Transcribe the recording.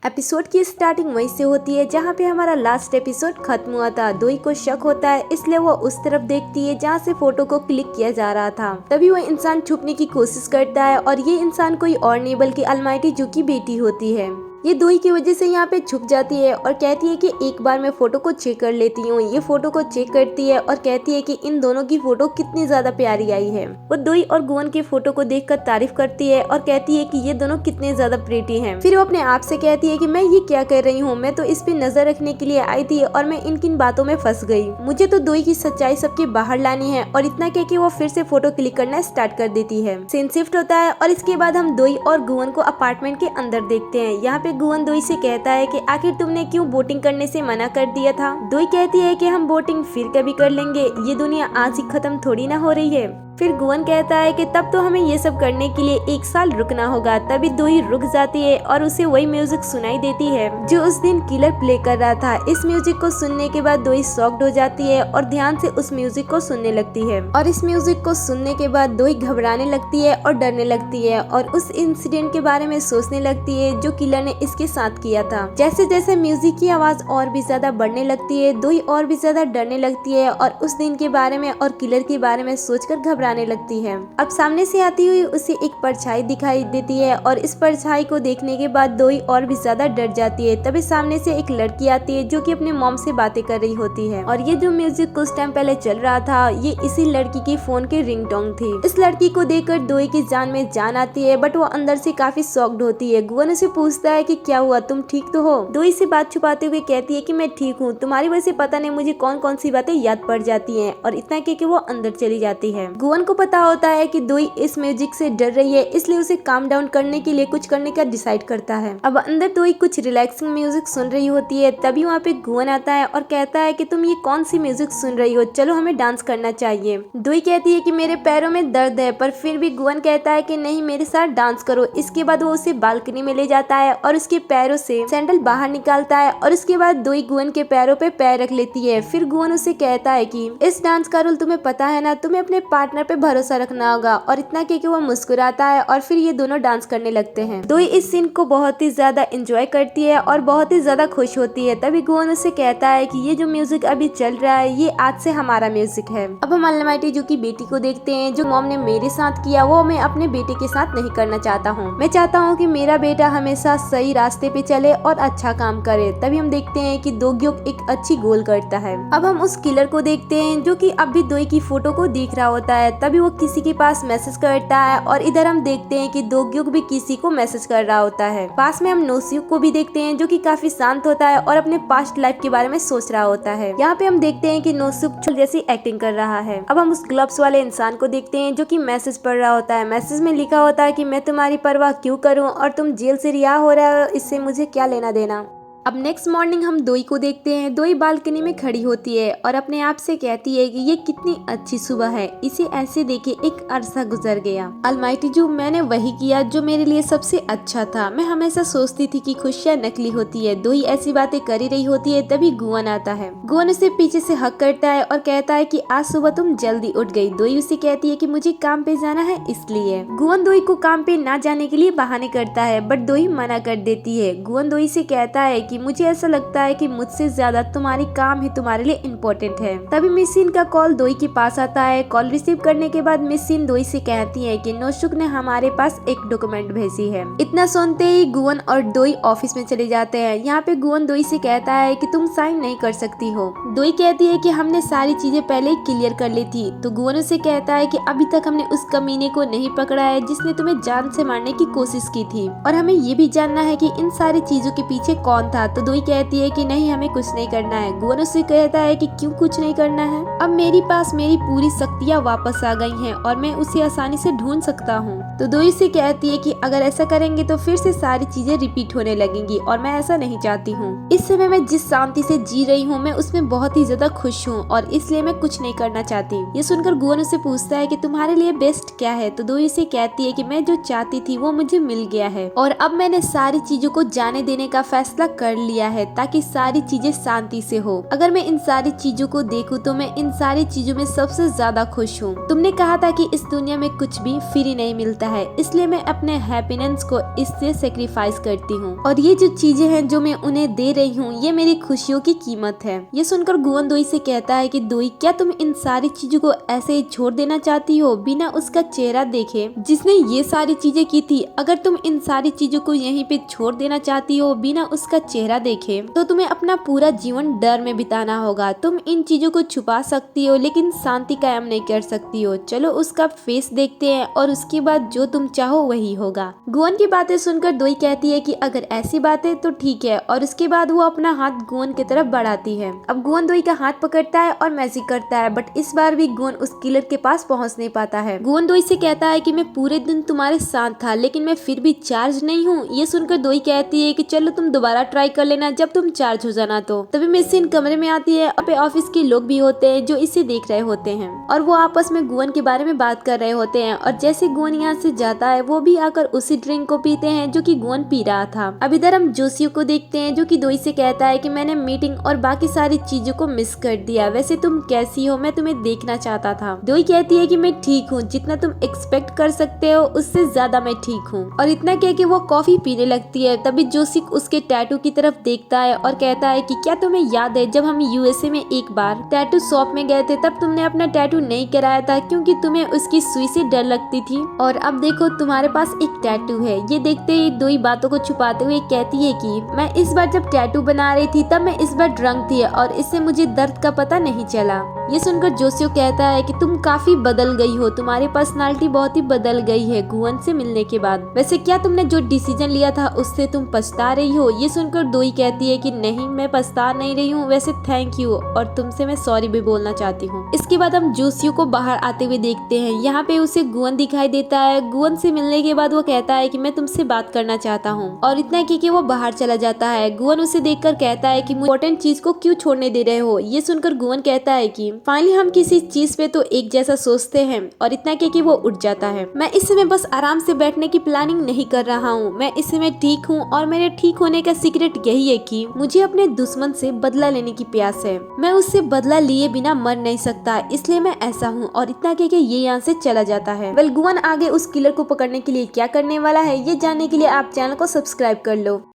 Episode की starting वहीं से होती है जहाँ पे हमारा लास्ट एपिसोड खत्म हुआ था। दोई को शक होता है, इसलिए वो उस तरफ देखती है जहाँ से फोटो को क्लिक किया जा रहा था। तभी वो इंसान छुपने की कोशिश करता है और ये इंसान कोई और नहीं बल्कि अलमाइटी जू की बेटी होती है। ये दोई की वजह से यहाँ पे छुप जाती है और कहती है कि एक बार मैं फोटो को चेक कर लेती हूँ। ये फोटो को चेक करती है और कहती है कि इन दोनों की फोटो कितनी ज्यादा प्यारी आई है। वो दोई और गुवन की फोटो को देखकर तारीफ करती है और कहती है कि ये दोनों कितने ज्यादा प्रीटी हैं। फिर वो अपने आप से कहती है कि मैं ये क्या कर रही हूँ, मैं तो इस पे नजर रखने के लिए आई थी और मैं इन किन बातों में फंस गई। मुझे तो दोई की सच्चाई सबके बाहर लानी है। और इतना कह के वो फिर से फोटो क्लिक करना स्टार्ट कर देती है। सीन शिफ्ट होता है और इसके बाद हम दोई और गुवन को अपार्टमेंट के अंदर देखते हैं। यहाँ पे गुवन दोई से कहता है कि आखिर तुमने क्यों बोटिंग करने से मना कर दिया था। दोई कहती है कि हम बोटिंग फिर कभी कर लेंगे, ये दुनिया आज ही खत्म थोड़ी ना हो रही है। फिर गुवन कहता है कि तब तो हमें ये सब करने के लिए 1 साल रुकना होगा। तभी दोई रुक जाती है और उसे वही म्यूजिक सुनाई देती है जो उस दिन किलर प्ले कर रहा था। इस म्यूजिक को सुनने के बाद दोई शॉक्ड हो जाती है और ध्यान से उस म्यूजिक को सुनने लगती है। और इस म्यूजिक को सुनने के बाद दोई घबराने लगती है और डरने लगती है और उस इंसिडेंट के बारे में सोचने लगती है जो किलर ने इसके साथ किया था। जैसे जैसे म्यूजिक की आवाज और भी ज्यादा बढ़ने लगती है, दोई और भी ज्यादा डरने लगती है और उस दिन के बारे में और किलर के बारे में सोचकर घबराने लगती है। अब सामने से आती हुई उसे एक परछाई दिखाई देती है और इस परछाई को देखने के बाद दोई और भी ज्यादा डर जाती है। तभी सामने से एक लड़की आती है जो कि अपने मॉम से बातें कर रही होती है। और ये जो म्यूजिक कुछ टाइम पहले चल रहा था, ये इसी लड़की की फोन की रिंगटोन थी। इस लड़की को देखकर दोई की जान में जान आती है, बट वो अंदर से काफी शॉक्ड होती है। गुवन उसे पूछता है कि क्या हुआ, तुम ठीक तो हो। दोई से बात छुपाते हुए कहती है कि मैं ठीक हूँ, तुम्हारी वजह से पता नहीं मुझे कौन कौन सी बातें याद पड़ जाती है। और इतना कह के वो अंदर चली जाती है। गुवन को पता होता है कि दोई इस म्यूजिक से डर रही है, इसलिए उसे काम डाउन करने के लिए कुछ करने का डिसाइड करता है। अब अंदर दोई कुछ रिलैक्सिंग म्यूजिक सुन रही होती है। तभी वहाँ पे गुवन आता है और कहता है कि तुम ये कौन सी म्यूजिक सुन रही हो, चलो हमें डांस करना चाहिए। दोई कहती है कि मेरे पैरों में दर्द है, पर फिर भी गुवन कहता है कि नहीं, मेरे साथ डांस करो। इसके बाद वो उसे बालकनी में ले जाता है और उसके पैरों से सैंडल बाहर निकालता है और उसके बाद दोई गुवन के पैरों पे पैर रख लेती है। फिर गुवन उसे कहता है कि इस डांस का रूल तुम्हें पता है ना, तुम्हें अपने पार्टनर पे भरोसा रखना होगा। और इतना कह के वो मुस्कुराता है और फिर ये दोनों डांस करने लगते हैं। दोई इस सीन को बहुत ही ज्यादा एंजॉय करती है और बहुत ही ज्यादा खुश होती है। तभी गुवन उसे कहता है कि ये जो म्यूजिक अभी चल रहा है, ये आज से हमारा म्यूजिक है। अब हम अलमाइटी जू की बेटी को देखते हैं। जो मॉम ने मेरे साथ किया वो मैं अपने बेटे के साथ नहीं करना चाहता हूँ। मैं चाहता हूँ कि मेरा बेटा हमेशा सही रास्ते पे चले और अच्छा काम करे। तभी हम देखते हैं कि दोग्योक एक अच्छी गोल करता है। अब हम उस किलर को देखते हैं जो कि अब भी दोई की फोटो को देख रहा होता है। तभी वो किसी के पास मैसेज करता है और इधर हम देखते हैं कि दोग्योक भी किसी को मैसेज कर रहा होता है। पास में हम नोसियुक को भी देखते हैं जो कि काफी शांत होता है और अपने पास्ट लाइफ के बारे में सोच रहा होता है। यहाँ पे हम देखते हैं कि नोसियुक जैसी एक्टिंग कर रहा है। अब हम उस ग्लव्स वाले इंसान को देखते हैं जो कि मैसेज पढ़ रहा होता है। मैसेज में लिखा होता है कि मैं तुम्हारी परवाह क्यों करूं और तुम जेल से रिहा हो रहे हो, इससे मुझे क्या लेना देना। अब नेक्स्ट मॉर्निंग हम दोई को देखते हैं। दोई बालकनी में खड़ी होती है और अपने आप से कहती है कि ये कितनी अच्छी सुबह है, इसे ऐसे देखे एक अरसा गुजर गया। अलमाइटी जू, मैंने वही किया जो मेरे लिए सबसे अच्छा था। मैं हमेशा सोचती थी कि खुशियाँ नकली होती है। दोई ऐसी बातें कर ही रही होती है, तभी गुवन आता है। गुवन उसे पीछे से हक करता है और कहता है कि आज सुबह तुम जल्दी उठ गई। दोई उसे कहती है कि मुझे काम पे जाना है इसलिए। गुवन दोई को काम पे ना जाने के लिए बहाने करता है, बट दोई मना कर देती है। गुवन दोई से कहता है कि मुझे ऐसा लगता है कि मुझसे ज्यादा तुम्हारी काम ही तुम्हारे लिए इम्पोर्टेंट है। तभी मिस सीन का कॉल दोई के पास आता है। कॉल रिसीव करने के बाद मिस सीन दोई से कहती है कि नोशुक ने हमारे पास एक डॉक्यूमेंट भेजी है। इतना सुनते ही गुवन और दोई ऑफिस में चले जाते हैं। यहाँ पे गुवन दोई से कहता है कि तुम साइन नहीं कर सकती हो। दोई कहती है कि हमने सारी चीजें पहले ही क्लियर कर ली थी। तो गुवन उसे कहता है कि अभी तक हमने उस कमीने को नहीं पकड़ा है जिसने तुम्हें जान से मारने की कोशिश की थी, और हमें ये भी जानना है कि इन सारी चीजों के पीछे कौन था। तो दोई कहती है कि नहीं, हमें कुछ नहीं करना है। गुवन उससे कहता है कि क्यों कुछ नहीं करना है, अब मेरे पास मेरी पूरी शक्तियाँ वापस आ गई हैं और मैं उसे आसानी से ढूंढ सकता हूँ। तो दोई से कहती है कि अगर ऐसा करेंगे तो फिर से सारी चीजें रिपीट होने लगेंगी और मैं ऐसा नहीं चाहती हूँ। इस समय मैं जिस शांति से जी रही हूँ मैं उसमें बहुत ही ज्यादा खुश हूँ और इसलिए मैं कुछ नहीं करना चाहती। ये सुनकर गुवन उसे पूछता है कि तुम्हारे लिए बेस्ट क्या है। तो दोई से कहती है कि मैं जो चाहती थी वो मुझे मिल गया है और अब मैंने सारी चीजों को जाने देने का फैसला कर लिया है ताकि सारी चीजें शांति से हो। अगर मैं इन सारी चीजों को देखूं तो मैं इन सारी चीजों में सबसे ज्यादा खुश हूँ। तुमने कहा था कि इस दुनिया में कुछ भी फ्री नहीं मिलता है, इसलिए मैं अपने हैप्पीनेस को इससे सेक्रीफाइस करती हूँ और ये जो चीजें हैं जो मैं उन्हें दे रही हूँ ये मेरी खुशियों की कीमत है। ये सुनकर गुवन दोई से कहता है कि दोई, क्या तुम इन सारी चीजों को ऐसे ही छोड़ देना चाहती हो बिना उसका चेहरा देखे जिसने ये सारी चीजें की थी? अगर तुम इन सारी चीजों को यहीं पे छोड़ देना चाहती हो बिना उसका चेहरा देखे तो तुम्हें अपना पूरा जीवन डर में बिताना होगा। तुम इन चीजों को छुपा सकती हो लेकिन शांति कायम नहीं कर सकती हो। चलो उसका फेस देखते हैं और उसके बाद जो तुम चाहो वही होगा। गुवन की बातें सुनकर दोई कहती है कि अगर ऐसी बात है तो ठीक है, और उसके बाद वो अपना हाथ गुवन की तरफ बढ़ाती है। अब गुवन दोई का हाथ पकड़ता है और मैजिक करता है, बट इस बार भी गुवन उस किलर के पास पहुंच नहीं पाता है। गुवन दोई से कहता है कि मैं पूरे दिन तुम्हारे साथ था लेकिन मैं फिर भी चार्ज नहीं हूँ। ये सुनकर दोई कहती है कि चलो तुम दोबारा ट्राई कर लेना जब तुम चार्ज हो जाना। तो तभी मेसिन कमरे में आती है। अपने ऑफिस के लोग भी होते हैं जो इसे देख रहे होते हैं और वो आपस में गुवन के बारे में बात कर रहे होते हैं, और जैसे गुवन यहाँ से जाता है वो भी आकर उसी ड्रिंक को पीते हैं जो कि गुवन पी रहा था। अब इधर हम जोशियो को देखते हैं जो कि दोई से कहता है कि मैंने मीटिंग और बाकी सारी चीजों को मिस कर दिया, वैसे तुम कैसी हो, मैं तुम्हें देखना चाहता था। दोई कहती है कि मैं ठीक हूँ, जितना तुम एक्सपेक्ट कर सकते हो उससे ज्यादा मैं ठीक हूँ, और इतना कह के वो कॉफी पीने लगती है। तभी जोशिक उसके टैटू की तरफ देखता है और कहता है कि क्या तुम्हें याद है जब हम यूएसए में एक बार टैटू शॉप में गए थे तब तुमने अपना टैटू नहीं कराया था क्योंकि तुम्हें उसकी सुई से डर लगती थी, और अब देखो तुम्हारे पास एक टैटू है। ये देखते ही दोई बातों को छुपाते हुए कहती है कि मैं इस बार जब टैटू बना रही थी तब मैं इस बार ड्रंक थी और इससे मुझे दर्द का पता नहीं चला। ये सुनकर जोशियो कहता है कि तुम काफी बदल गई हो, तुम्हारी पर्सनालिटी बहुत ही बदल गई है गुवन से मिलने के बाद। वैसे क्या तुमने जो डिसीजन लिया था उससे तुम पछता रही हो? ये सुनकर दोई कहती है कि नहीं, मैं पछता नहीं रही हूँ, वैसे थैंक यू, और तुमसे मैं सॉरी भी बोलना चाहती हूँ। इसके बाद हम जोशियो को बाहर आते हुए देखते हैं। यहाँ पे उसे गुवन दिखाई देता है। गुवन से मिलने के बाद वो कहता है कि मैं तुमसे बात करना चाहता हूँ, और इतना कि वो बाहर चला जाता है। गुवन उसे देखकर कहता है कि इम्पोर्टेंट चीज को क्यों छोड़ने दे रहे हो? ये सुनकर गुवन कहता है कि फाइनली हम किसी चीज पे तो एक जैसा सोचते हैं, और इतना कि वो उठ जाता है। मैं इस समय बस आराम से बैठने की प्लानिंग नहीं कर रहा हूँ, मैं इस समय ठीक हूँ, और मेरे ठीक होने का सीक्रेट यही है कि मुझे अपने दुश्मन से बदला लेने की प्यास है। मैं उससे बदला लिए बिना मर नहीं सकता, इसलिए मैं ऐसा हूँ, और इतना कि ये यहाँ से चला जाता है। वेल गुवन आगे उस किलर को पकड़ने के लिए क्या करने वाला है ये जानने के लिए आप चैनल को सब्सक्राइब कर लो।